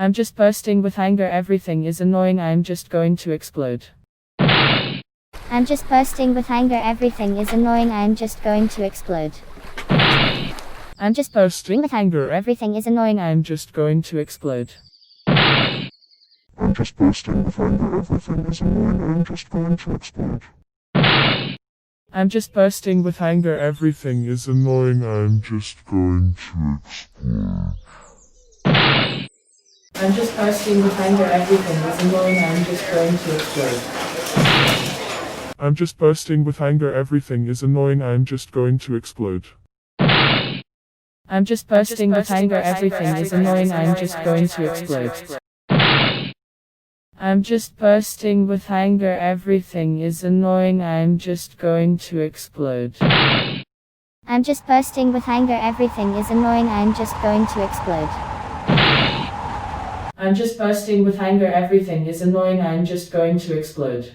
I'm just bursting with anger, everything is annoying, I'm just going to explode. I'm just bursting with anger, everything is annoying, I'm just going to explode. I'm just bursting with anger, everything is annoying, I'm just going to explode. I'm just bursting with anger, everything is annoying, I'm just going to explode. I'm just bursting with anger, everything is annoying, I'm just going to explode. I'm just bursting with anger, everything is annoying, I'm just going to explode. I'm just bursting with anger, everything is annoying, I'm just going to explode. I'm just bursting with anger, everything is annoying, I'm just going to explode. I'm just bursting with anger, everything is annoying, I'm just going to explode. I'm just bursting with anger, everything is annoying, I'm just going to explode. I'm just bursting with anger, everything is annoying, I'm just going to explode.